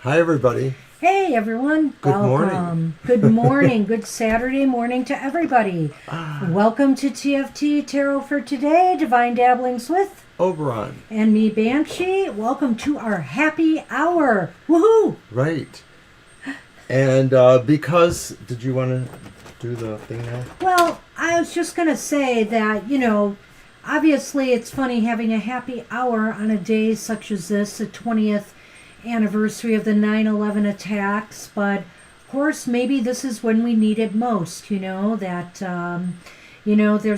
Hi, everybody. Hey, everyone. Good Welcome. morning. Good morning. Good Saturday morning to everybody. Welcome to TFT Tarot for Today, Divine Dabblings with Oberon. and me, Banshee. Welcome to our happy hour. Woohoo! Right. And because, did you want to do the thing now? Well, I was just going to say that, obviously it's funny having a happy hour on a day such as this, the 20th anniversary of the 9/11 attacks, but of course maybe this is when we need it most, there's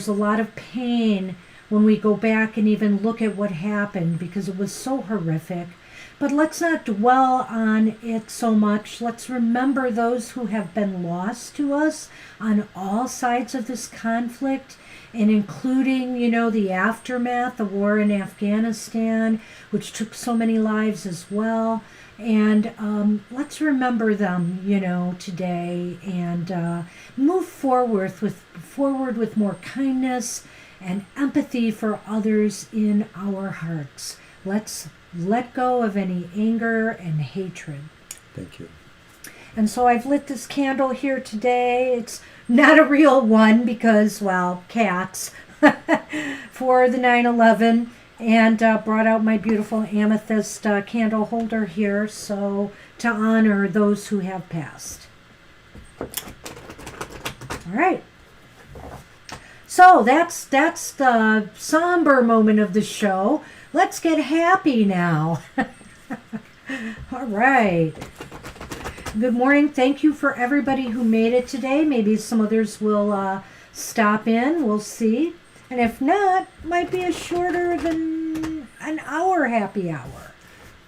a lot of pain when we go back and even look at what happened because it was so horrific. But let's not dwell on it so much. Let's remember those who have been lost to us on all sides of this conflict, and including, the aftermath, the war in Afghanistan, which took so many lives as well. And let's remember them, today, and move forward with more kindness and empathy for others in our hearts. Let's let go of any anger and hatred. Thank you. And so I've lit this candle here today. It's not a real one because, well, cats, for the 9/11, and brought out my beautiful amethyst candle holder here, so to honor those who have passed. All right. So that's the somber moment of the show. Let's get happy now. All right. Good morning. Thank you for everybody who made it today. Maybe some others will stop in. We'll see. And if not, might be a shorter than an hour happy hour.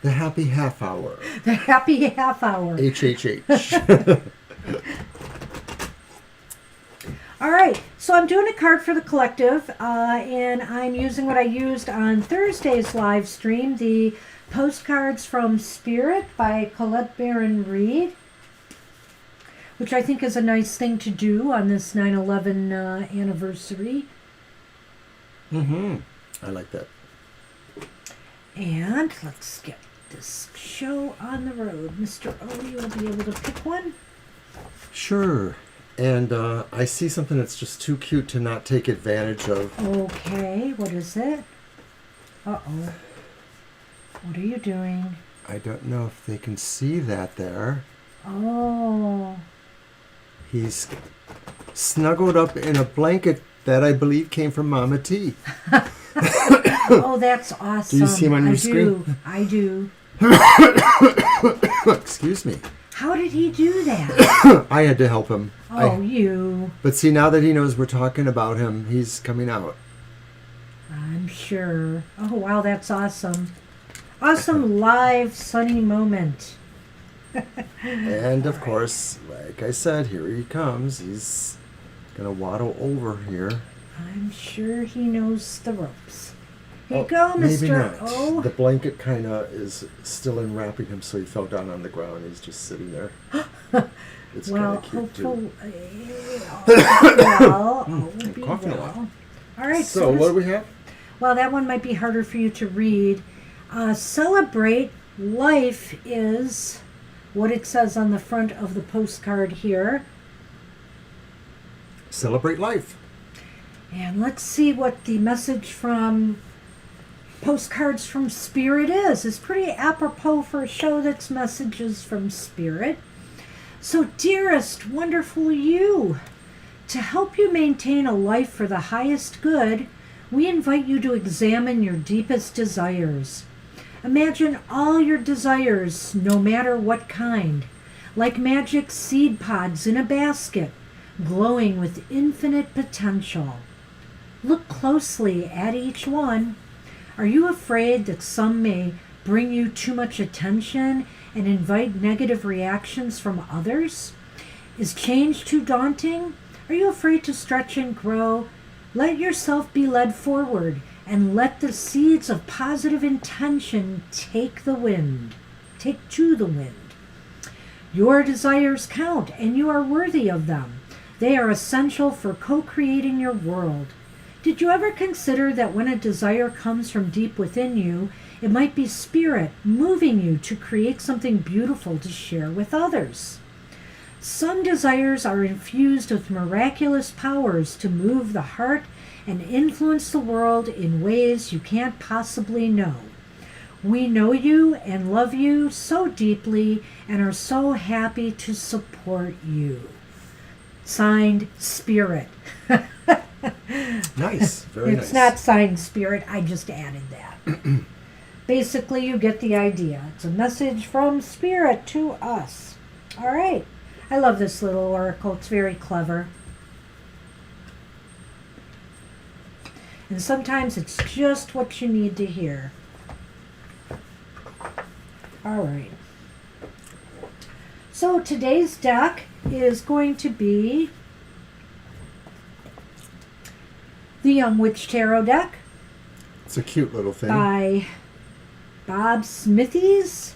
The happy half hour. The happy half hour. HHH. All right, so I'm doing a card for the collective, and I'm using what I used on Thursday's live stream, the Postcards from Spirit by Colette Baron Reed, which I think is a nice thing to do on this 9/11 anniversary. Mm-hmm. I like that. And let's get this show on the road. Mr. O, you will be able to pick one? Sure. And I see something that's just too cute to not take advantage of. Okay, what is it? Uh-oh. What are you doing? I don't know if they can see that there. Oh. He's snuggled up in a blanket that I believe came from Mama T. Oh, that's awesome. Do you see him on your screen? I do. Excuse me. How did he do that? I had to help him. You. But see, now that he knows we're talking about him, he's coming out. I'm sure. Oh, wow, that's awesome. Awesome live sunny moment. And of course, like I said, here he comes. He's going to waddle over here. I'm sure he knows the ropes. Here you go, maybe Mr. not. O. The blanket kind of is still enwrapping him, so he fell down on the ground. He's just sitting there. It's Well, kind of cute, too. I'm coughing a lot. All right. So what do we have? Well, that one might be harder for you to read. Celebrate life is what it says on the front of the postcard here. Celebrate life. And let's see what the message from Postcards from Spirit is. It's pretty apropos for a show that's messages from Spirit. So, dearest, wonderful you, to help you maintain a life for the highest good, we invite you to examine your deepest desires. Imagine all your desires, no matter what kind, like magic seed pods in a basket, glowing with infinite potential. Look closely at each one. Are you afraid that some may bring you too much attention and invite negative reactions from others? Is change too daunting? Are you afraid to stretch and grow? Let yourself be led forward and let the seeds of positive intention take to the wind. Your desires count, and you are worthy of them. They are essential for co-creating your world. Did you ever consider that when a desire comes from deep within you, it might be spirit moving you to create something beautiful to share with others? Some desires are infused with miraculous powers to move the heart and influence the world in ways you can't possibly know. We know you and love you so deeply and are so happy to support you. Signed, Spirit. Nice. Very nice. It's not signed Spirit. I just added that. Basically, you get the idea. It's a message from Spirit to us. All right. I love this little oracle. It's very clever. And sometimes it's just what you need to hear. All right. So today's deck is going to be the Young Witch Tarot deck It's a cute little thing. by Bob Smithies.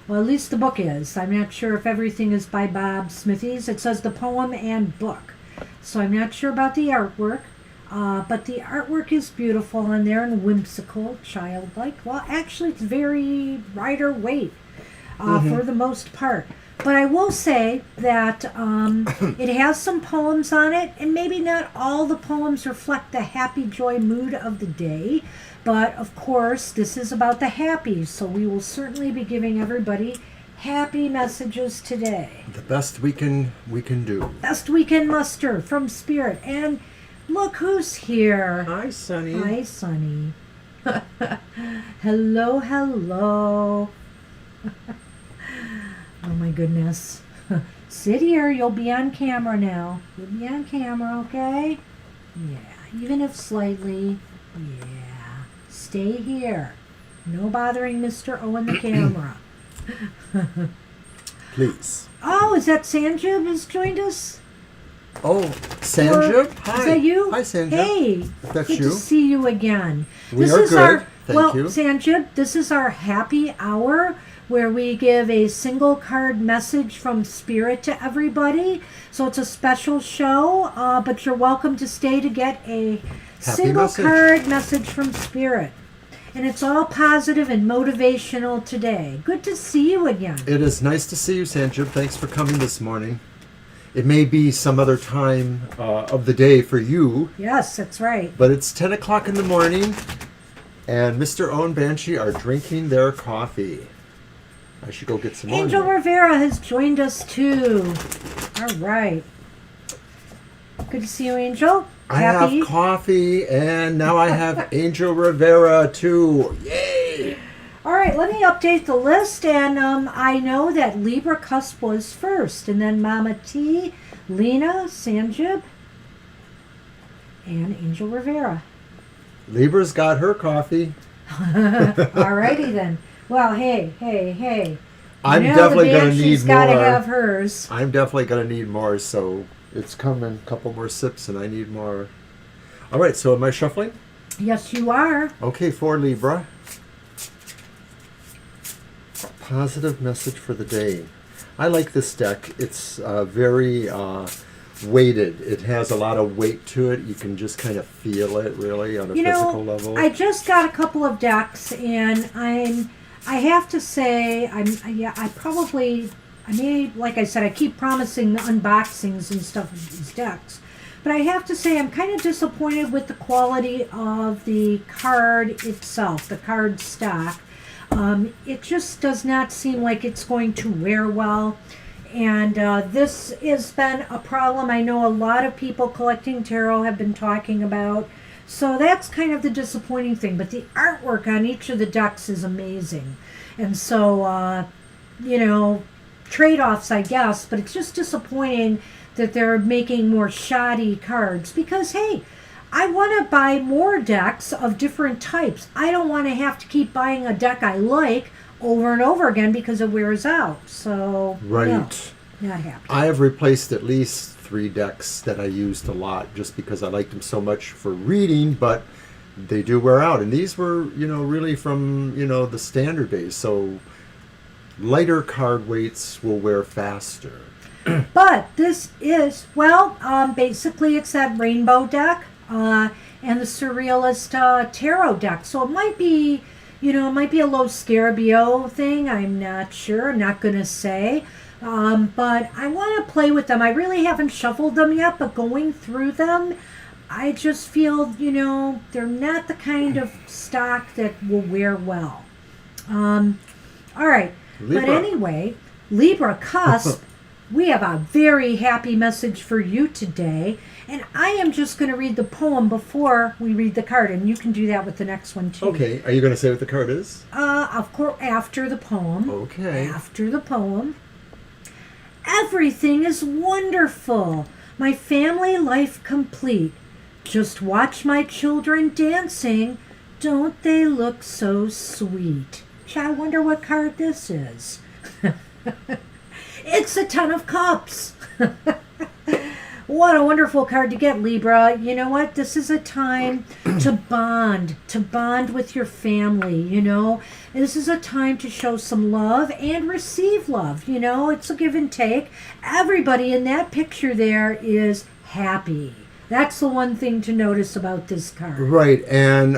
Well, at least the book is. I'm not sure if everything is by Bob Smithies. It says the poem and book. So I'm not sure about the artwork. But the artwork is beautiful on there and whimsical, childlike. Well, actually, it's very lighter weight for the most part. But I will say that it has some poems on it, and maybe not all the poems reflect the happy, joy mood of the day. But, of course, this is about the happy, so we will certainly be giving everybody happy messages today. The best we can do. Best we can muster from Spirit. And look who's here. Hi, Sonny. Hi, Sonny. Hello, hello. Oh, my goodness. Sit here. You'll be on camera now. You'll be on camera, okay? Yeah, even if slightly. Yeah. Stay here. No bothering Mr. O in the camera. Please. Oh, is that Sanjib has joined us? Oh, Sanjib? Hi. Is that you? Hi, Sanjib. Hey. If that's good you. to see you again. We are good. Thank you. Sanjib, this is our happy hour where we give a single card message from Spirit to everybody. So it's a special show, but you're welcome to stay to get a single card message from Spirit. And it's all positive and motivational today. Good to see you again. It is nice to see you, Sanjib. Thanks for coming this morning. It may be some other time of the day for you. Yes, that's right. But it's 10 o'clock in the morning, and Mr. O and Banshee are drinking their coffee. I should go get some more. Angel Rivera has joined us too. All right. Good to see you, Angel. I have coffee, and now I have Angel Rivera too. Yay! All right, let me update the list, and I know that Libra Cusp was first, and then Mama T, Lena, Sanjib, and Angel Rivera. Libra's got her coffee. All righty then. Well, hey. I'm definitely going to need She's more. got to have hers. I'm definitely going to need more, so it's coming. A couple more sips, and I need more. All right, so am I shuffling? Yes, you are. Okay, for Libra. Positive message for the day. I like this deck. It's very weighted. It has a lot of weight to it. You can just kind of feel it, really, on a physical level. I just got a couple of decks, and I have to say, I may, like I said, I keep promising unboxings and stuff of these decks, but I have to say I'm kind of disappointed with the quality of the card itself, the card stock. It just does not seem like it's going to wear well. And this has been a problem I know a lot of people collecting tarot have been talking about. So that's kind of the disappointing thing. But the artwork on each of the decks is amazing. And so, trade-offs, I guess. But it's just disappointing that they're making more shoddy cards. Because, hey, I want to buy more decks of different types. I don't want to have to keep buying a deck I like over and over again because it wears out. So, right. No, not happy. I have replaced at least 3 decks that I used a lot just because I liked them so much for reading, but they do wear out. And these were, really from, the standard days. So lighter card weights will wear faster. But this is, basically it's that rainbow deck. and the Surrealist Tarot deck. So it might be, it might be a low Scarabeo thing. I'm not sure. I'm not going to say. But I want to play with them. I really haven't shuffled them yet, but going through them, I just feel, they're not the kind of stock that will wear well. All right. Libra. But anyway, Libra cusp, we have a very happy message for you today. And I am just going to read the poem before we read the card. And you can do that with the next one, too. Okay. Are you going to say what the card is? Of course, after the poem. Okay. After the poem. Everything is wonderful. My family life complete. Just watch my children dancing. Don't they look so sweet? I wonder what card this is. It's a Ten of Cups. What a wonderful card to get, Libra. You know what? This is a time to bond with your family, This is a time to show some love and receive love, It's a give and take. Everybody in that picture there is happy. That's the one thing to notice about this card. Right, and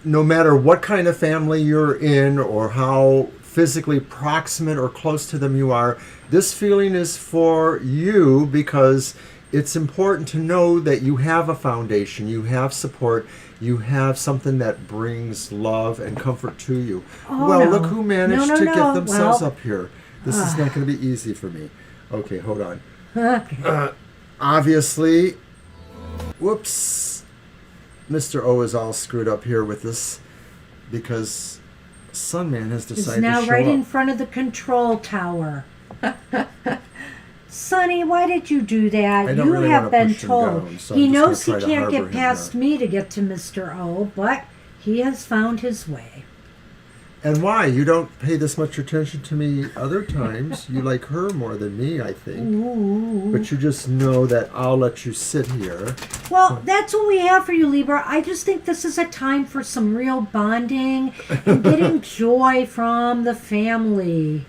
no matter what kind of family you're in or how physically proximate or close to them you are, this feeling is for you because it's important to know that you have a foundation, you have support, you have something that brings love and comfort to you. Oh, well, no. Look who managed No. to get themselves Well, up here. This is not going to be easy for me. Okay, hold on. Okay. Obviously, whoops, Mr. O is all screwed up here with this because Sunman has It's decided now to show right up. in front of the control tower. Sonny, why did you do that? I don't You really have wanna been push him told. down, so He I'm just knows he gonna try to can't harbor get him past now. me to get to Mr. O, but he has found his way. And why? You don't pay this much attention to me other times. You like her more than me, I think. Ooh. But you just know that I'll let you sit here. Well, that's what we have for you, Libra. I just think this is a time for some real bonding and getting joy from the family.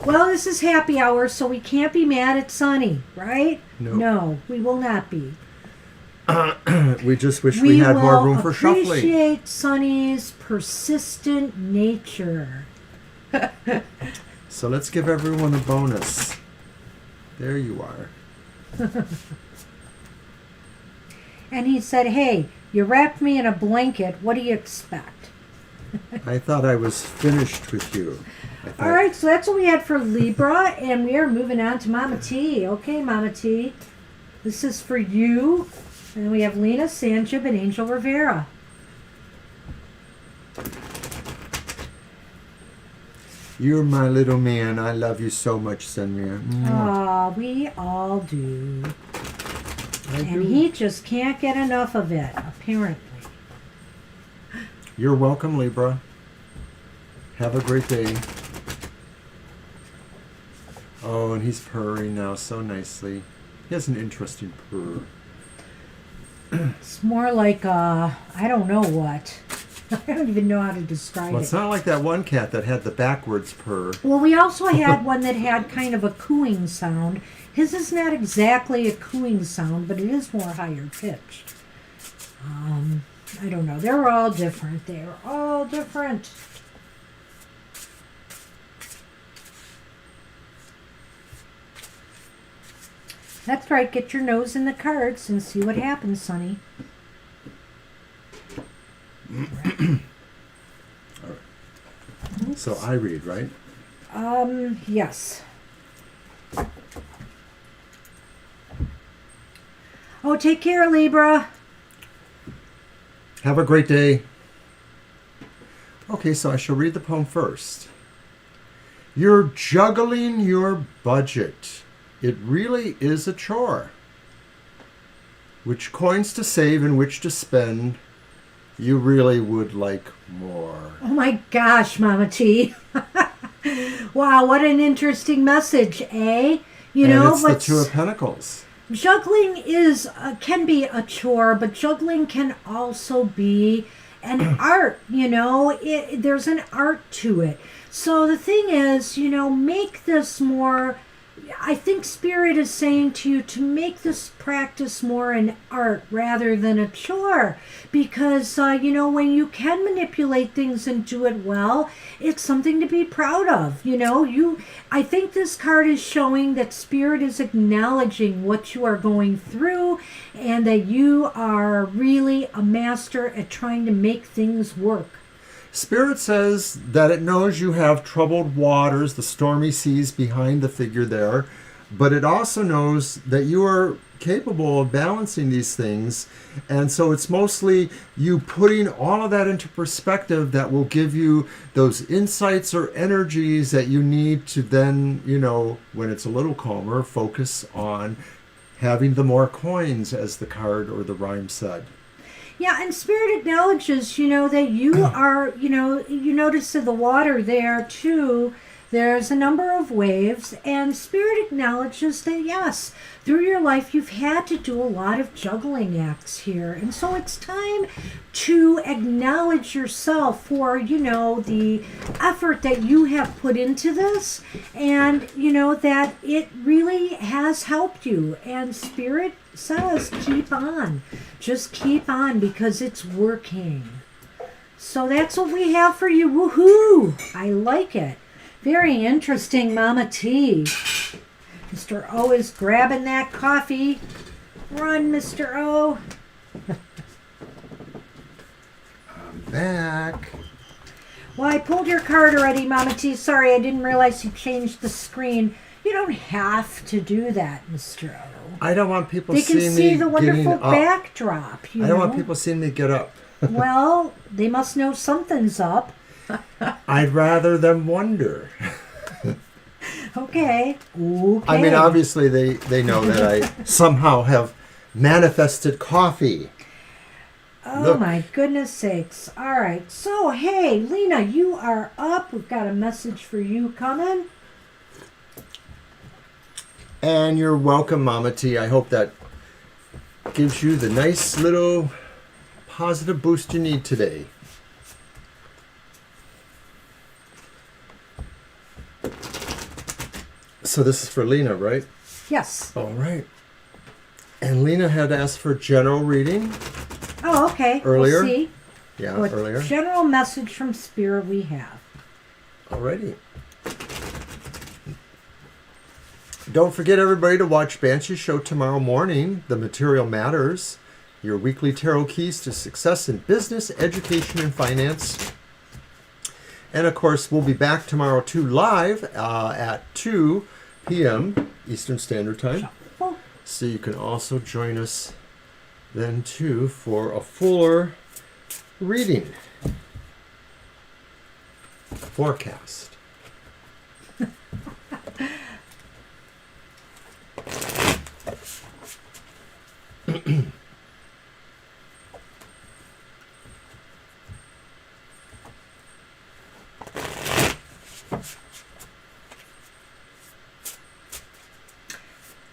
Well, this is happy hour, so we can't be mad at Sunny, right? No. No, we will not be. We just wish we had more room for We shuffling. appreciate Sunny's persistent nature. So let's give everyone a bonus. There you are. And he said, hey, you wrapped me in a blanket. What do you expect? I thought I was finished with you. I thought, All right, so that's what we had for Libra, and we are moving on to Mama T. Okay, Mama T, this is for you. And we have Lena Sanjib and Angel Rivera. You're my little man. I love you so much, Sunman. Aw, we all do. And he just can't get enough of it, apparently. You're welcome, Libra. Have a great day. Oh, and he's purring now so nicely. He has an interesting purr. It's more like, I don't know what. I don't even know how to describe Well, it. it's not like that one cat that had the backwards purr. Well, we also had one that had kind of a cooing sound. His is not exactly a cooing sound, but it is more higher pitched. I don't know. They're all different. They're all different. That's right. Get your nose in the cards and see what happens, Sonny. So I read, right? Yes. Oh, take care, Libra. Have a great day. Okay, so I shall read the poem first. You're juggling your budget. It really is a chore. Which coins to save and which to spend, you really would like more. Oh my gosh, Mama T. Wow, what an interesting message, eh? You and know, it's the Two of Pentacles. juggling is can be a chore, but juggling can also be an art. You know, there's an art to it. So the thing is, you know, make this more, I think Spirit is saying to you to make this practice more an art rather than a chore. Because, when you can manipulate things and do it well, it's something to be proud of. I think this card is showing that Spirit is acknowledging what you are going through and that you are really a master at trying to make things work. Spirit says that it knows you have troubled waters, the stormy seas behind the figure there, but it also knows that you are capable of balancing these things. And so it's mostly you putting all of that into perspective that will give you those insights or energies that you need to then, when it's a little calmer, focus on having the more coins, as the card or the rhyme said. Yeah, and Spirit acknowledges, that you are, you notice in the water there too, there's a number of waves, and Spirit acknowledges that, yes, through your life you've had to do a lot of juggling acts here. And so it's time to acknowledge yourself for, the effort that you have put into this, and, that it really has helped you. And Spirit says, keep on. Just keep on because it's working. So that's what we have for you. Woohoo! I like it. Very interesting, Mama T. Mr. O is grabbing that coffee. Run, Mr. O. I'm back. Well, I pulled your card already, Mama T. Sorry, I didn't realize you changed the screen. You don't have to do that, Mr. O. I don't want people They can seeing see me the wonderful getting up. backdrop. I don't want people seeing me get up. Well, they must know something's up. I'd rather them wonder. Okay. I mean, obviously they know that I somehow have manifested coffee. Oh, Look. my goodness sakes. All right. So, hey, Lena, you are up. We've got a message for you coming. And you're welcome, Mama T. I hope that gives you the nice little positive boost you need today. So this is for Lena, right? Yes. All right. And Lena had asked for general reading. Oh, okay. Earlier? We'll see Yeah, what earlier. general message from Spirit we have. Alrighty. Don't forget, everybody, to watch Banshee's show tomorrow morning, The Material Matters, your weekly tarot keys to success in business, education, and finance. And, of course, we'll be back tomorrow, too, live at 2 p.m. Eastern Standard Time. Oh, So you can also join us then, too, for a fuller reading forecast.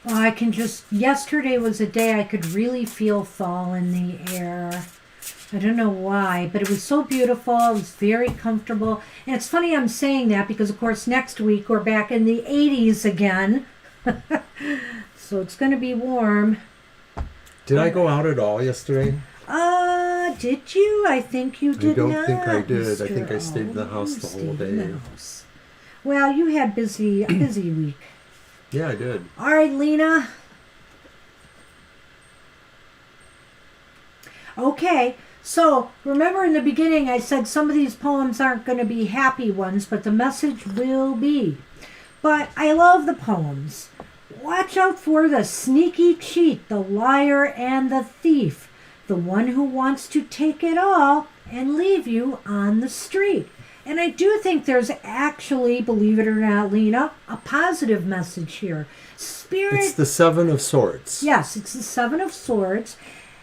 well, I can just... Yesterday was a day I could really feel fall in the air. I don't know why, but it was so beautiful. It was very comfortable. And it's funny I'm saying that because, of course, next week we're back in the 80s again. So it's going to be warm. Did I go out at all yesterday? Did you? I think you did not. I don't think I did. I Mr. think I stayed in the house You the whole stayed in day. the house. Well, you had a busy week. Yeah, I did. All right, Lena. Okay, so remember in the beginning I said some of these poems aren't going to be happy ones, but the message will be. But I love the poems. Watch out for the sneaky cheat, the liar and the thief, the one who wants to take it all and leave you on the street. And I do think there's actually, believe it or not, Lena, a positive message here. Spirit. It's the Seven of Swords. Yes, it's the Seven of Swords.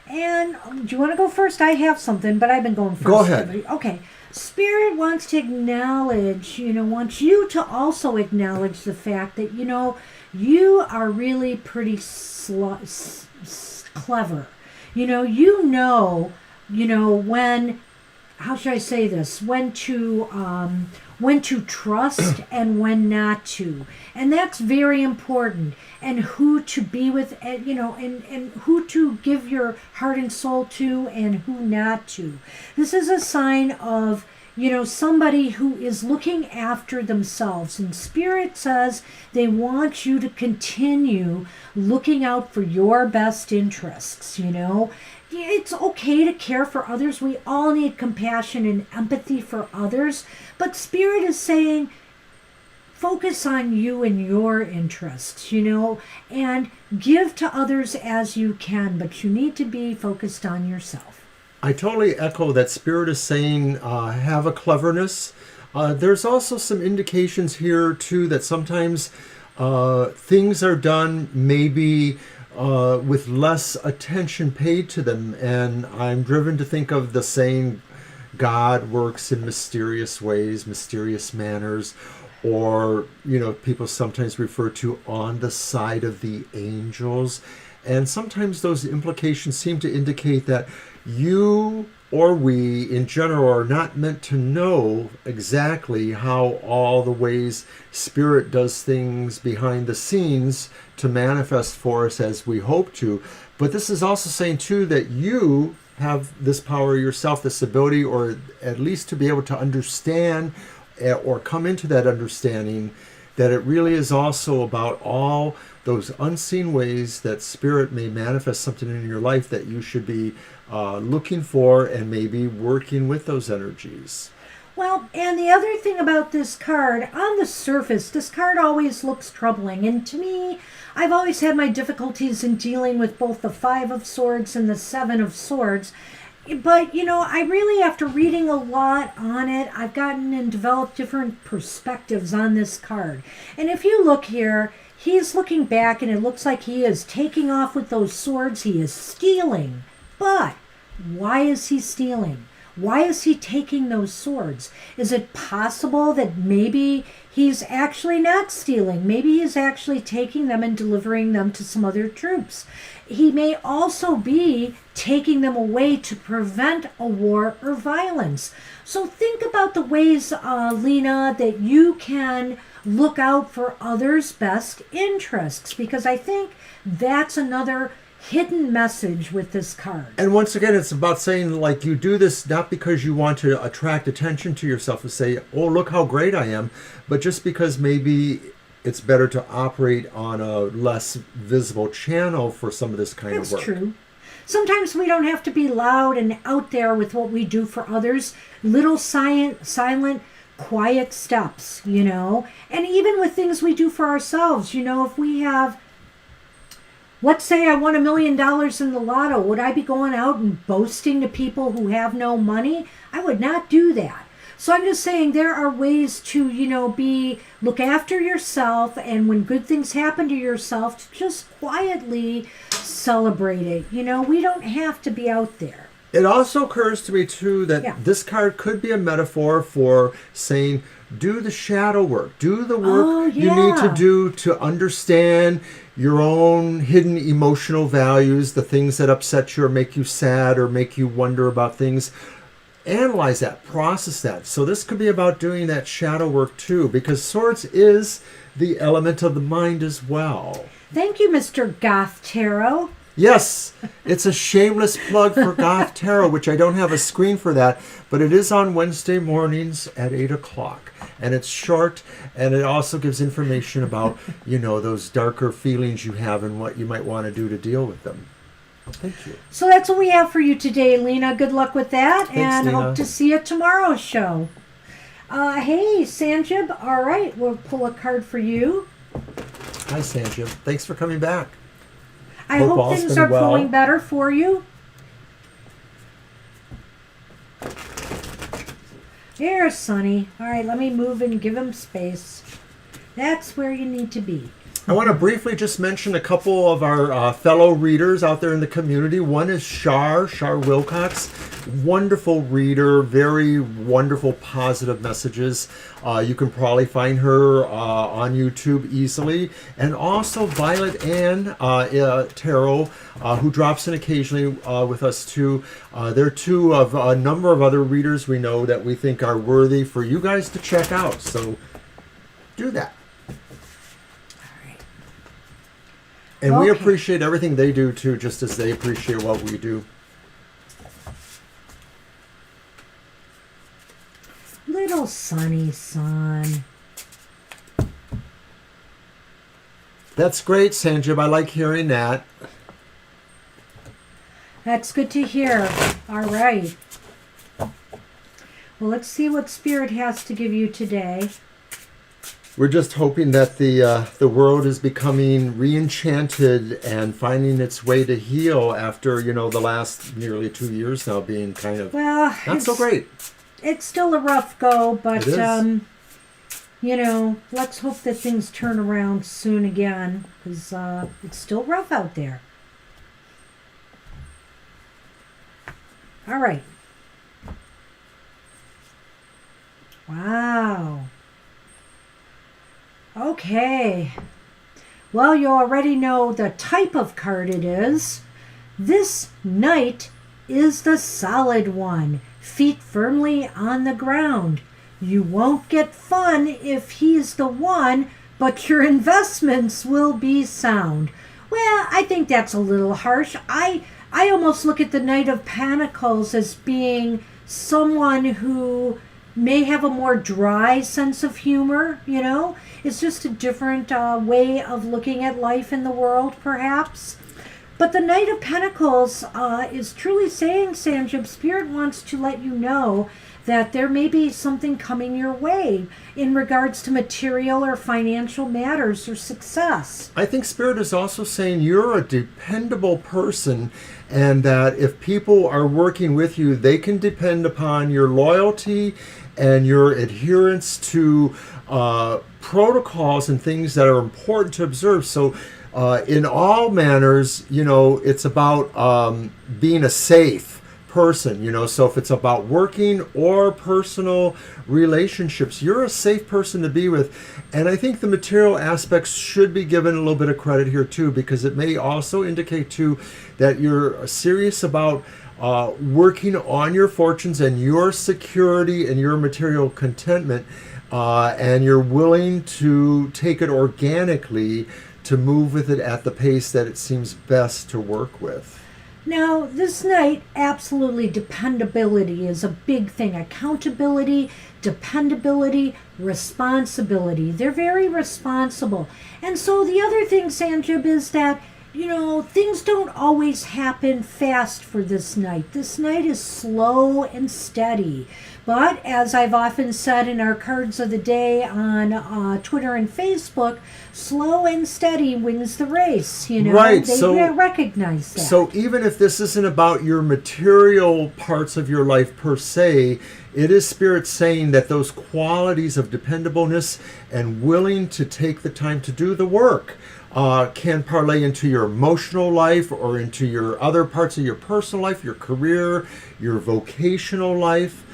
And do you want to go first? I have something, but I've been going first. Go ahead. Okay. Spirit wants to acknowledge, wants you to also acknowledge the fact that, you are really pretty clever. When how should I say this? When to trust and when not to, and that's very important. And who to be with, and and who to give your heart and soul to, and who not to. This is a sign of somebody who is looking after themselves. And Spirit says they want you to continue looking out for your best interests. It's okay to care for others. We all need compassion and empathy for others. But Spirit is saying, focus on you and your interests, and give to others as you can. But you need to be focused on yourself. I totally echo that. Spirit is saying have a cleverness. There's also some indications here, too, that sometimes things are done maybe with less attention paid to them. And I'm driven to think of the saying, God works in mysterious ways, mysterious manners, or, people sometimes refer to on the side of the angels. And sometimes those implications seem to indicate that you or we in general are not meant to know exactly how all the ways Spirit does things behind the scenes to manifest for us as we hope to. But this is also saying too that you have this power yourself, this ability, or at least to be able to understand or come into that understanding that it really is also about all those unseen ways that Spirit may manifest something in your life that you should be looking for and maybe working with those energies. Well, and the other thing about this card, on the surface, this card always looks troubling. And to me, I've always had my difficulties in dealing with both the Five of Swords and the Seven of Swords. But, I really, after reading a lot on it, I've gotten and developed different perspectives on this card. And if you look here, he's looking back and it looks like he is taking off with those swords. He is stealing. But why is he stealing? Why is he taking those swords? Is it possible that maybe he's actually not stealing? Maybe he's actually taking them and delivering them to some other troops. He may also be taking them away to prevent a war or violence. So think about the ways, Lena, that you can look out for others' best interests, because I think that's another hidden message with this card. And once again, it's about saying, like, you do this not because you want to attract attention to yourself and say, oh, look how great I am, but just because maybe it's better to operate on a less visible channel for some of this kind of work. That's true. Sometimes we don't have to be loud and out there with what we do for others. Little silent, quiet steps, And even with things we do for ourselves, if we have, let's say I won $1 million in the lotto, would I be going out and boasting to people who have no money? I would not do that. So I'm just saying there are ways to, look after yourself, and when good things happen to yourself, to just quietly celebrate it. We don't have to be out there. It also occurs to me, too, that this card could be a metaphor for saying, do the shadow work. Do the work you need to do to understand your own hidden emotional values, the things that upset you or make you sad or make you wonder about things. Analyze that, process that. So this could be about doing that shadow work, too, because swords is the element of the mind as well. Thank you, Mr. Goth Tarot. Yes, it's a shameless plug for Goth Tarot, which I don't have a screen for that, but it is on Wednesday mornings at 8 o'clock. And it's short, and it also gives information about, those darker feelings you have and what you might want to do to deal with them. Thank you. So that's what we have for you today, Lena. Good luck with that. Thanks, and Lena. Hope to see you at tomorrow's show. Hey, Sanjib. All right, we'll pull a card for you. Hi, Sanjib. Thanks for coming back. I hope things are pulling better for you. There's Sonny. All right, let me move and give him space. That's where you need to be. I want to briefly just mention a couple of our fellow readers out there in the community. One is Shar Wilcox, wonderful reader, very wonderful positive messages. You can probably find her on YouTube easily. And also Violet Ann Tarot, who drops in occasionally with us too. They're two of a number of other readers we know that we think are worthy for you guys to check out. So do that. And we appreciate everything they do, too, just as they appreciate what we do. Little sunny sun. That's great, Sanjib. I like hearing that. That's good to hear. All right. Well, let's see what Spirit has to give you today. We're just hoping that the world is becoming re-enchanted and finding its way to heal after, the last nearly 2 years now being kind of not so great. It's still a rough go, but, it is. Let's hope that things turn around soon again, because it's still rough out there. All right. Wow. Okay. Well, you already know the type of card it is. This Knight is the solid one, feet firmly on the ground. You won't get fun if he's the one, but your investments will be sound. Well, I think that's a little harsh. I almost look at the Knight of Pentacles as being someone who may have a more dry sense of humor, It's just a different way of looking at life in the world, perhaps. But the Knight of Pentacles is truly saying, Sanjib, Spirit wants to let you know that there may be something coming your way in regards to material or financial matters or success. I think Spirit is also saying you're a dependable person, and that if people are working with you, they can depend upon your loyalty and your adherence to protocols and things that are important to observe. So in all manners, it's about being a safe person, so if it's about working or personal relationships, you're a safe person to be with. And I think the material aspects should be given a little bit of credit here too, because it may also indicate too that you're serious about working on your fortunes and your security and your material contentment, and you're willing to take it organically to move with it at the pace that it seems best to work with. Now, this Knight, absolutely, dependability is a big thing. Accountability, dependability, responsibility. They're very responsible. And so the other thing, Sanjib, is that, things don't always happen fast for this Knight. This Knight is slow and steady. But as I've often said in our cards of the day on Twitter and Facebook, slow and steady wins the race. Right. They recognize that. So even if this isn't about your material parts of your life per se, it is Spirit saying that those qualities of dependableness and willing to take the time to do the work can parlay into your emotional life or into your other parts of your personal life, your career, your vocational life.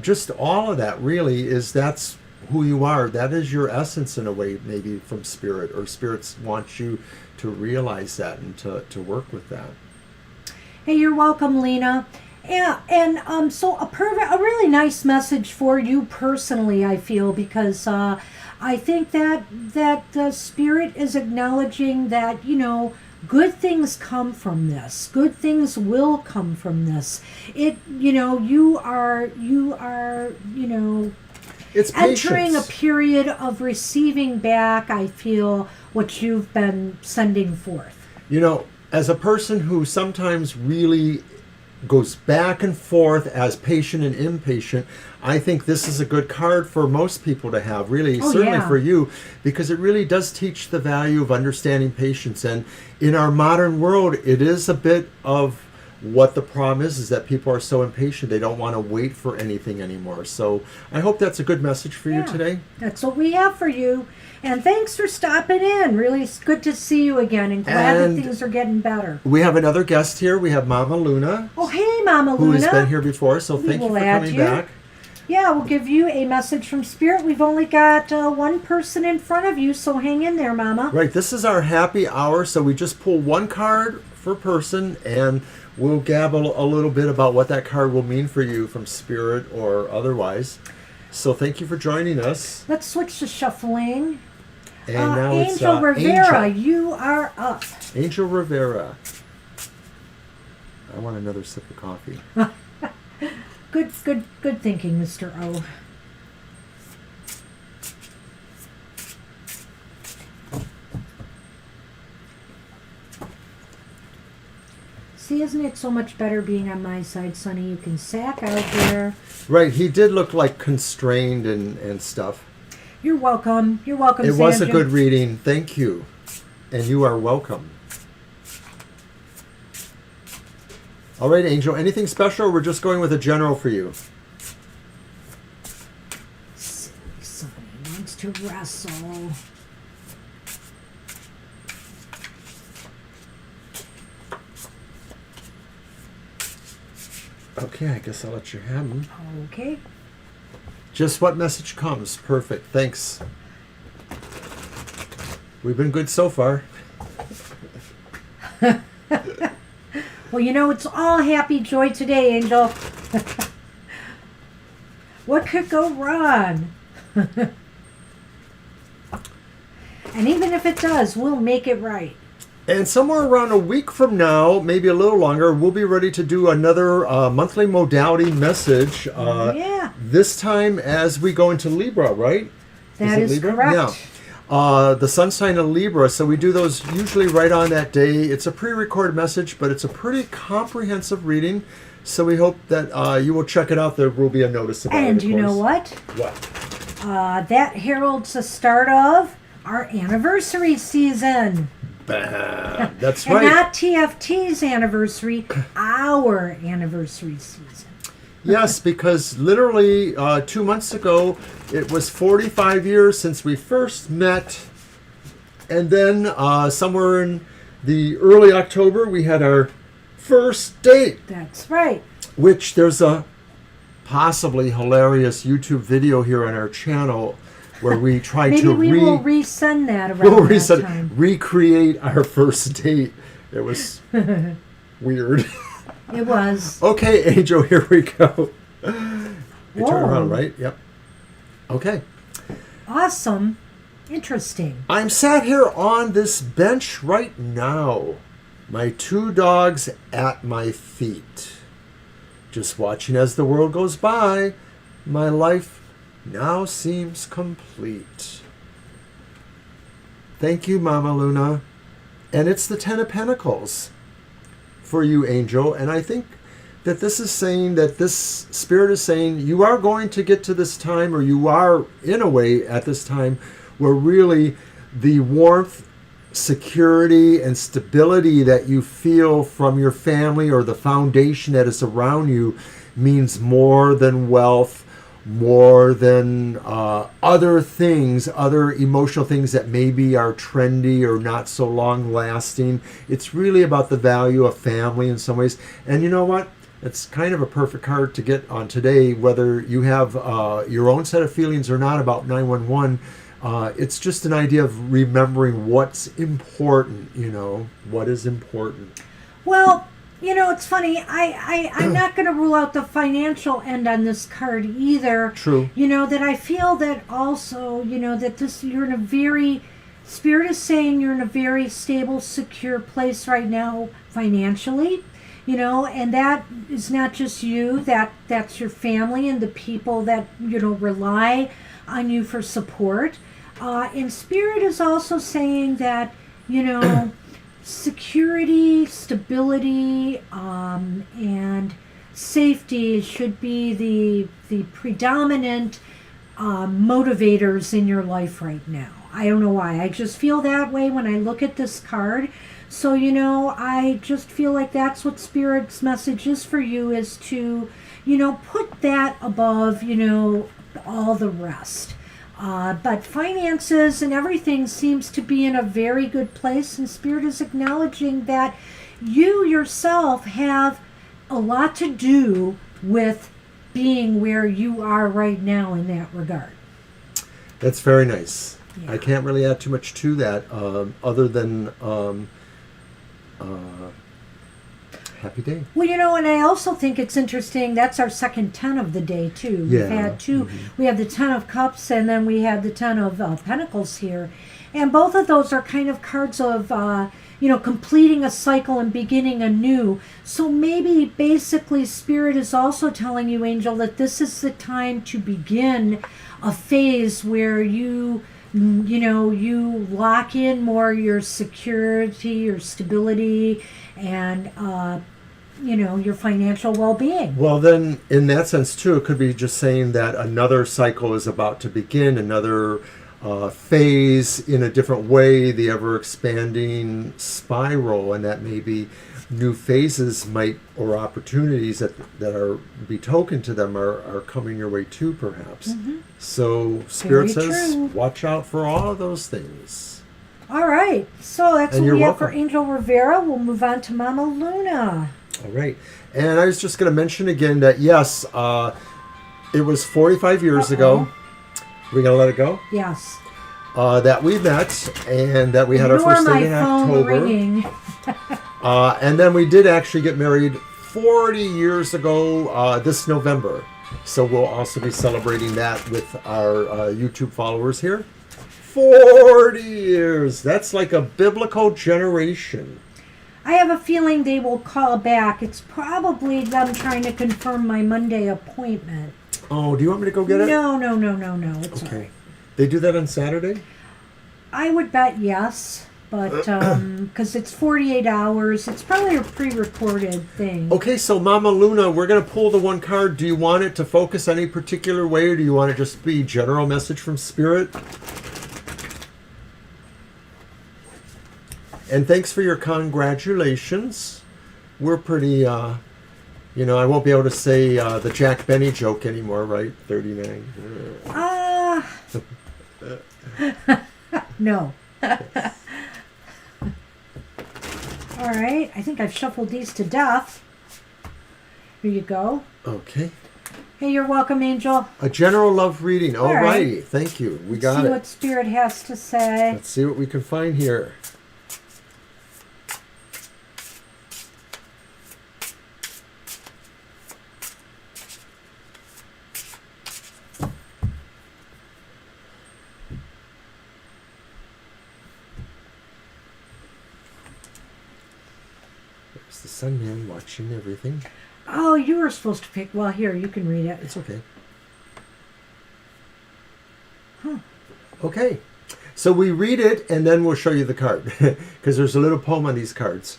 Just all of that really that's who you are. That is your essence in a way, maybe from Spirit, or Spirits want you to realize that and to work with that. Hey, you're welcome, Lena. Yeah, and so a really nice message for you personally, I feel, because I think that the Spirit is acknowledging that, good things come from this. Good things will come from this. You are it's entering patience. a period of receiving back, I feel, what you've been sending forth. As a person who sometimes really goes back and forth as patient and impatient, I think this is a good card for most people to have, really, certainly for you, because it really does teach the value of understanding patience. And in our modern world, it is a bit of what the problem is that people are so impatient. They don't want to wait for anything anymore. So I hope that's a good message for you today. That's what we have for you. And thanks for stopping in. Really good to see you again, and glad that things are getting better. We have another guest here. We have Mama Luna. Oh, hey, Mama Luna. Who has been here before, so thank you for coming back. Yeah, we'll give you a message from Spirit. We've only got one person in front of you, so hang in there, Mama. Right, this is our happy hour, so we just pull one card per person, and we'll gabble a little bit about what that card will mean for you from Spirit or otherwise. So thank you for joining us. Let's switch to shuffling. And now Angel it's Rivera, Angel. you are up. Angel Rivera. I want another sip of coffee. Good thinking, Mr. O. See, isn't it so much better being on my side, Sonny? You can sack out there. Right, he did look like constrained and stuff. You're welcome. You're welcome, It was a good reading. Thank you. And you are welcome. All right, Angel, anything special, or we're just going with a general for you? Sonny wants to wrestle. Okay, I guess I'll let you have them. Okay. Just what message comes. Perfect. Thanks. We've been good so far. Well, you know, it's all happy joy today, Angel. What could go wrong? And even if it does, we'll make it right. And somewhere around a week from now, maybe a little longer, we'll be ready to do another monthly modality message. Yeah. This time as we go into Libra, right? That is Libra? correct. Yeah. The sun sign of Libra, so we do those usually right on that day. It's a pre-recorded message, but it's a pretty comprehensive reading, so we hope that you will check it out. There will be a notice about it, And you know what? What? That heralds the start of our anniversary season. That's And right. not TFT's anniversary, our anniversary season. Yes, because literally 2 months ago, it was 45 years since we first met. And then somewhere in the early October, we had our first date. That's right. Which there's a possibly hilarious YouTube video here on our channel where we try Maybe to we will resend that around that time. recreate our first date. It was weird. It was. Okay, Angel, here we go. You turn around, right? Yep. Okay. Awesome. Interesting. I'm sat here on this bench right now. My 2 dogs at my feet. Just watching as the world goes by. My life now seems complete. Thank you, Mama Luna. And it's the 10 of Pentacles for you, Angel. And I think that this is saying that this Spirit is saying you are going to get to this time, or you are in a way at this time where really the warmth, security, and stability that you feel from your family or the foundation that is around you means more than wealth, more than other things, other emotional things that maybe are trendy or not so long lasting. It's really about the value of family in some ways. And you know what? It's kind of a perfect card to get on today, whether you have your own set of feelings or not about 911. It's just an idea of remembering what's important, what is important. Well, it's funny. I'm not going to rule out the financial end on this card either. True. That I feel that also, that you're in a very, Spirit is saying you're in a very stable, secure place right now financially. And that is not just you, that's your family and the people that, rely on you for support. And Spirit is also saying that, security, stability, and safety should be the predominant motivators in your life right now. I don't know why. I just feel that way when I look at this card. So, I just feel like that's what Spirit's message is for you, is to, put that above, all the rest. But finances and everything seems to be in a very good place, and Spirit is acknowledging that you yourself have a lot to do with being where you are right now in that regard. That's very nice. Yeah. I can't really add too much to that, other than happy day. Well, and I also think it's interesting, that's our second 10 of the day, too. Yeah. We've had two. We have the 10 of Cups, and then we had the 10 of Pentacles here. And both of those are kind of cards of, completing a cycle and beginning anew. So maybe basically Spirit is also telling you, Angel, that this is the time to begin a phase where you lock in more your security, your stability, and, your financial well-being. Well, then, in that sense, too, it could be just saying that another cycle is about to begin, another phase in a different way, the ever-expanding spiral, and that maybe new phases or opportunities that are betoken to them are coming your way too, perhaps. So Spirit says, watch out for all of those things. All right, so that's And what you're we have for welcome. Angel Rivera. We'll move on to Mama Luna. All right. And I was just going to mention again that, yes, it was 45 years ago. We're going to let it go? Yes. That we met and that we had our first date in October. Ringing. And then we did actually get married 40 years ago this November. So we'll also be celebrating that with our YouTube followers here. 40 years. That's like a biblical generation. I have a feeling they will call back. It's probably them trying to confirm my Monday appointment. Oh, do you want me to go get it? No. It's Okay. all right. They do that on Saturday? I would bet yes, but because it's 48 hours, it's probably a pre-recorded thing. Okay, so Mama Luna, we're going to pull the one card. Do you want it to focus any particular way, or do you want it just be general message from Spirit? And thanks for your congratulations. We're pretty, I won't be able to say the Jack Benny joke anymore, right? 39. No. All right, I think I've shuffled these to death. Here you go. Okay. Hey, you're welcome, Angel. A general love reading. All right. right. Thank you. We got See it. what Spirit has to say. Let's see what we can find here. There's the Sun Man watching everything. Oh, you were supposed to pick. Well, here, you can read it. It's okay. Huh. Okay. So we read it and then we'll show you the card because there's a little poem on these cards.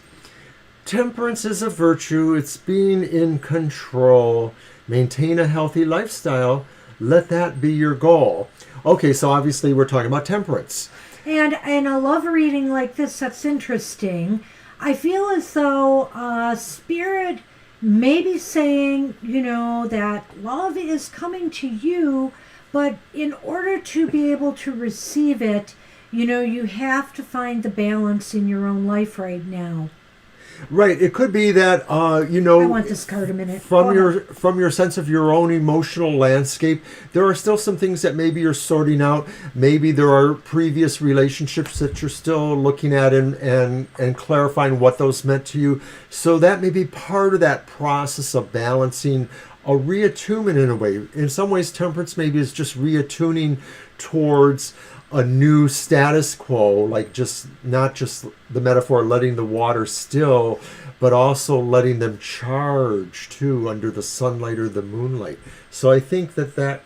Temperance is a virtue. It's being in control. Maintain a healthy lifestyle. Let that be your goal. Okay, so obviously we're talking about temperance. And a love reading like this, that's interesting. I feel as though Spirit may be saying, that love is coming to you, but in order to be able to receive it, you have to find the balance in your own life right now. Right. It could be that I want this card a minute. from your sense of your own emotional landscape, there are still some things that maybe you're sorting out. Maybe there are previous relationships that you're still looking at and clarifying what those meant to you. So that may be part of that process of balancing a reattunement in a way. In some ways, temperance maybe is just reattuning towards a new status quo, like not just the metaphor letting the water still, but also letting them charge too under the sunlight or the moonlight. So I think that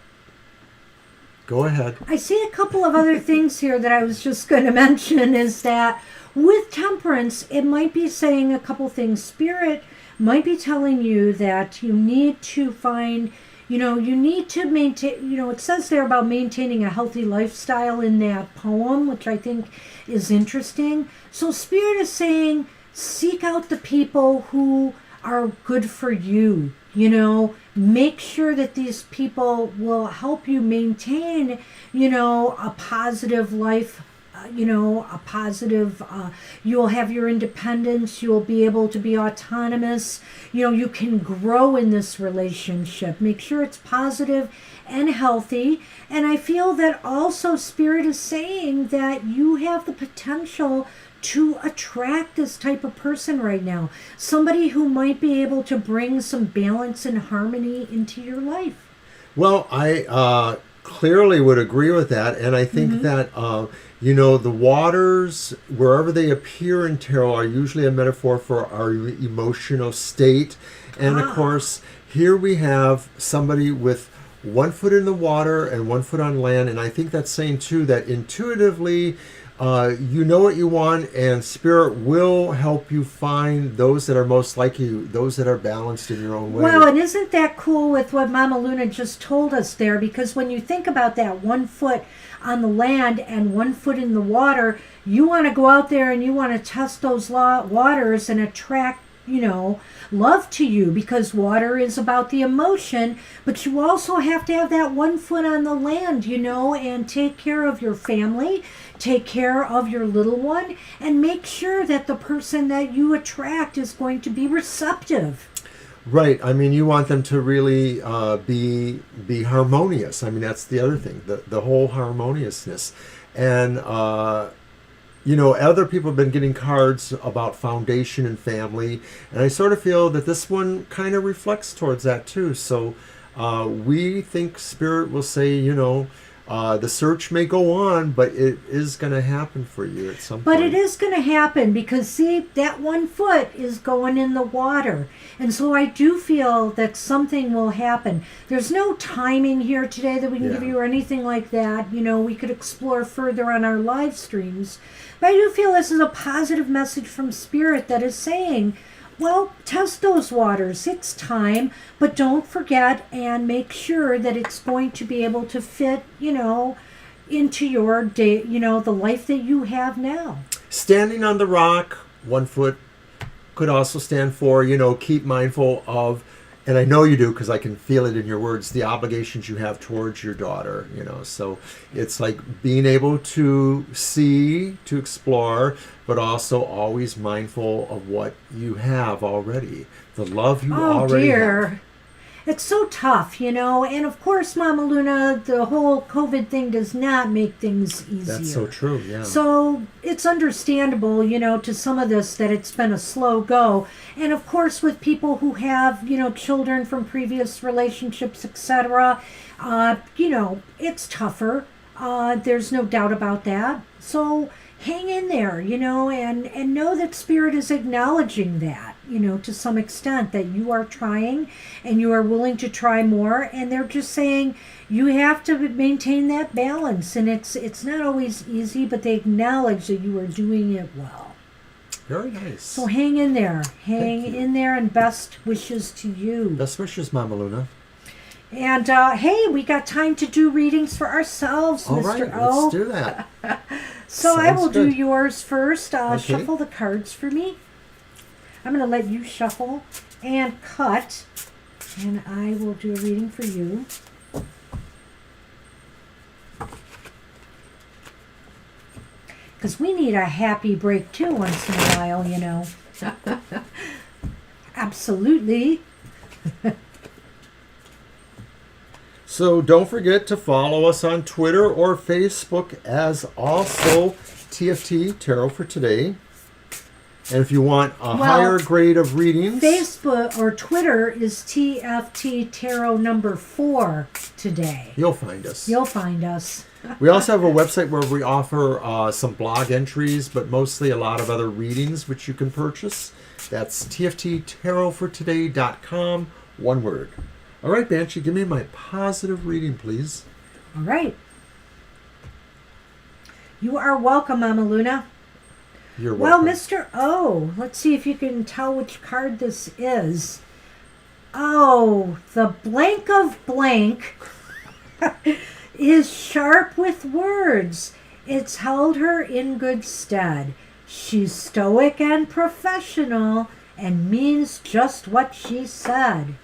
go ahead. I see a couple of other things here that I was just going to mention is that with temperance, it might be saying a couple things. Spirit might be telling you that you need to find You need to maintain, it says there about maintaining a healthy lifestyle in that poem, which I think is interesting. So Spirit is saying, seek out the people who are good for you. Make sure that these people will help you maintain, a positive life, a positive, you'll have your independence, you'll be able to be autonomous, you can grow in this relationship. Make sure it's positive and healthy. And I feel that also Spirit is saying that you have the potential to attract this type of person right now. Somebody who might be able to bring some balance and harmony into your life. Well, I clearly would agree with that. And I think that, the waters, wherever they appear in tarot, are usually a metaphor for our emotional state. And of course, here we have somebody with one foot in the water and one foot on land. And I think that's saying, too, that intuitively, you know what you want, and Spirit will help you find those that are most like you, those that are balanced in your own way. Well, and isn't that cool with what Mama Luna just told us there? Because when you think about that, 1 foot on the land and 1 foot in the water, you want to go out there and you want to test those waters and attract, love to you, because water is about the emotion, but you also have to have that 1 foot on the land, and take care of your family, take care of your little one, and make sure that the person that you attract is going to be receptive. Right. I mean, you want them to really be harmonious. I mean, that's the other thing, the whole harmoniousness. And other people have been getting cards about foundation and family, and I sort of feel that this one kind of reflects towards that too. So we think Spirit will say, the search may go on, but it is going to happen for you at some point. But it is going to happen because, see, that 1 foot is going in the water. And so I do feel that something will happen. There's no timing here today that we can give you or anything like that. We could explore further on our live streams. But I do feel this is a positive message from Spirit that is saying, well, test those waters. It's time, but don't forget and make sure that it's going to be able to fit, into your day, the life that you have now. Standing on the rock, 1 foot could also stand for, keep mindful of, and I know you do because I can feel it in your words, the obligations you have towards your daughter, So it's like being able to see, to explore, but also always mindful of what you have already, the love you already have. It's so tough, and of course, Mama Luna, the whole COVID thing does not make things easier. That's so true, yeah. So it's understandable, to some of this that it's been a slow go. And of course, with people who have, children from previous relationships, etc., it's tougher. There's no doubt about that. So hang in there, and know that Spirit is acknowledging that, to some extent, that you are trying and you are willing to try more. And they're just saying you have to maintain that balance. And it's not always easy, but they acknowledge that you are doing it well. Very nice. So hang in there. Hang in there, and best wishes to you. Best wishes, Mama Luna. And hey, we got time to do readings for ourselves, All Mr. right, O. let's do that. So I will good. do yours first. Okay. Shuffle the cards for me. I'm going to let you shuffle and cut, and I will do a reading for you. Because we need a happy break too once in a while, Absolutely. So don't forget to follow us on Twitter or Facebook as also TFT Tarot for Today. And if you want a higher grade of readings, Facebook or Twitter is TFT Tarot number 4 today. You'll find us. You'll find us. We also have a website where we offer some blog entries, but mostly a lot of other readings which you can purchase. That's tfttarotfortoday.com, one word. All right, Banshee, give me my positive reading, please. All right. You are welcome, Mama Luna. You're welcome. Well, Mr. O, let's see if you can tell which card this is. Oh, the blank of blank is sharp with words. It's held her in good stead. She's stoic and professional and means just what she said.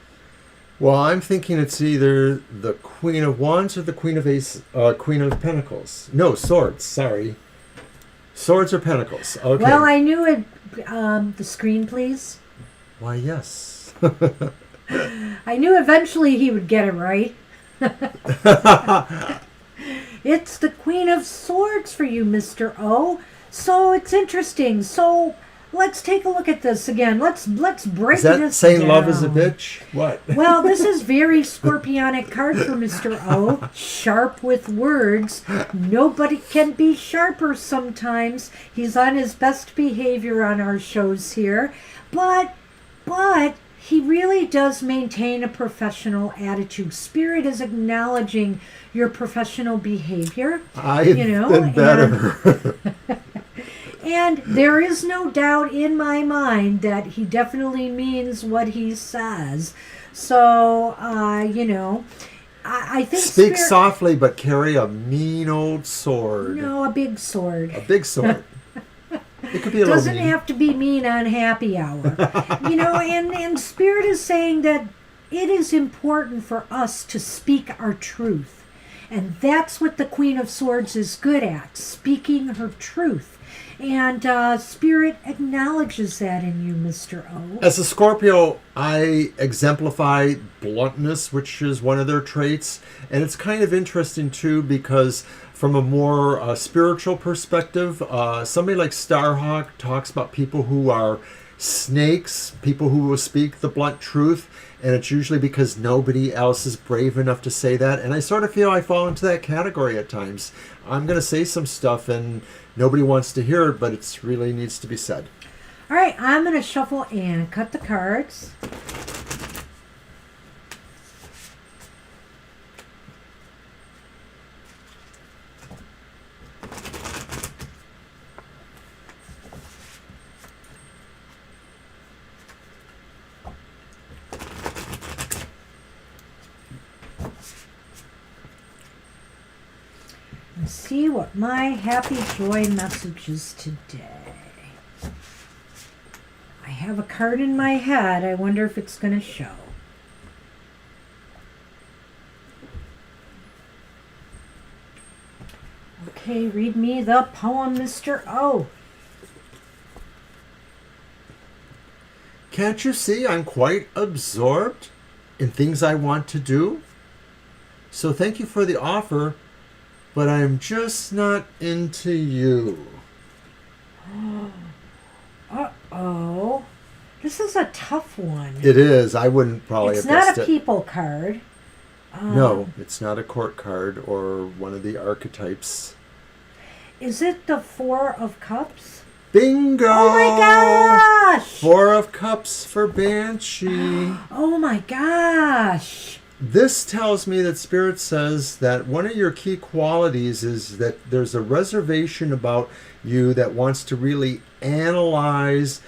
Well, I'm thinking it's either the Queen of Wands or the Queen of Pentacles. No, Swords. Sorry, Swords or Pentacles. Okay. Well, I knew it. The screen, please. Why, yes. I knew eventually he would get it right. It's the Queen of Swords for you, Mr. O. So it's interesting. So let's take a look at this again. Let's break Is that this saying down. love is a bitch? What? Well, this is very scorpionic card for Mr. O. Sharp with words. Nobody can be sharper sometimes. He's on his best behavior on our shows here. But he really does maintain a professional attitude. Spirit is acknowledging your professional behavior. I've been better. And there is no doubt in my mind that he definitely means what he says. So, I think Speak softly, but carry a mean old sword. No, a big sword. A big sword. It could be a little Doesn't mean. have to be mean on happy hour. And Spirit is saying that it is important for us to speak our truth. And that's what the Queen of Swords is good at, speaking her truth. And Spirit acknowledges that in you, Mr. O. As a Scorpio, I exemplify bluntness, which is one of their traits. And it's kind of interesting, too, because from a more spiritual perspective, somebody like Starhawk talks about people who are snakes, people who will speak the blunt truth. And it's usually because nobody else is brave enough to say that. And I sort of feel I fall into that category at times. I'm going to say some stuff and nobody wants to hear it, but it really needs to be said. All right, I'm going to shuffle and cut the cards. And see what my happy joy message is today. I have a card in my head. I wonder if it's going to show. Okay, read me the poem, Mr. O. Can't you see I'm quite absorbed in things I want to do? So thank you for the offer, but I'm just not into you. Uh-oh. This is a tough one. It is. I wouldn't probably It's have guessed not a it. people card. No, it's not a court card or one of the archetypes. Is it the Four of Cups? Bingo! Oh my gosh! Four of Cups for Banshee. Oh my gosh! This tells me that Spirit says that one of your key qualities is that there's a reservation about you that wants to really analyze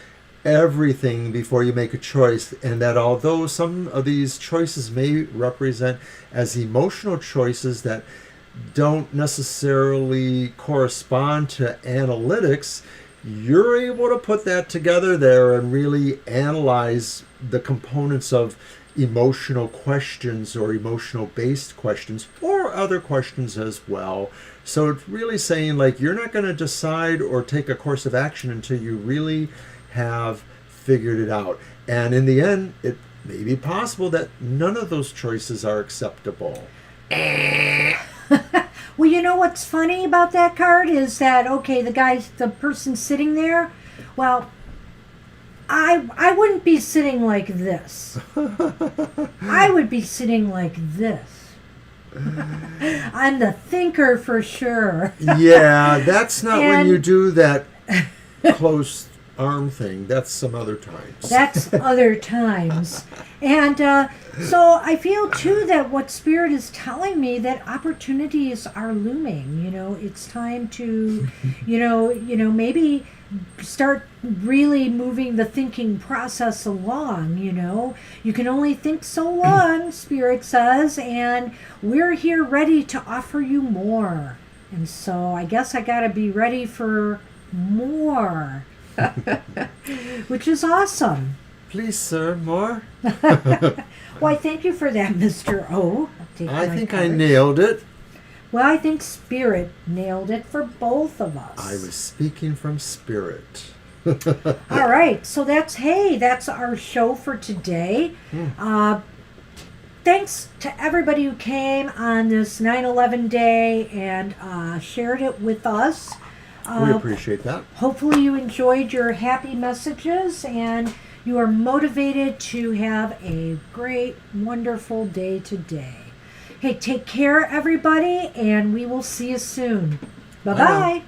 everything before you make a choice, and that although some of these choices may represent as emotional choices that don't necessarily correspond to analytics, you're able to put that together there and really analyze the components of emotional questions or emotional based questions or other questions as well. So it's really saying like you're not going to decide or take a course of action until you really have figured it out. And in the end, it may be possible that none of those choices are acceptable. Well, you know what's funny about that card is that, okay, the person sitting there, well, I wouldn't be sitting like this. I would be sitting like this. I'm the thinker for sure. Yeah, that's not when And- you do that close arm thing, that's some other times. That's other times. And so I feel too that what Spirit is telling me, that opportunities are looming. You know, it's time to, maybe start really moving the thinking process along. You know, you can only think so long, Spirit says, and we're here ready to offer you more. And so I guess I got to be ready for more. Which is awesome. Please, sir, more? Why, thank you for that, Mr. O. I think I nailed it. Well, I think Spirit nailed it for both of us. I was speaking from spirit. All right, so that's our show for today. Thanks to everybody who came on this 9/11 day and shared it with us. We appreciate that. Hopefully you enjoyed your happy messages and you are motivated to have a great, wonderful day today. Hey, take care, everybody, and we will see you soon. Bye-bye. Bye now.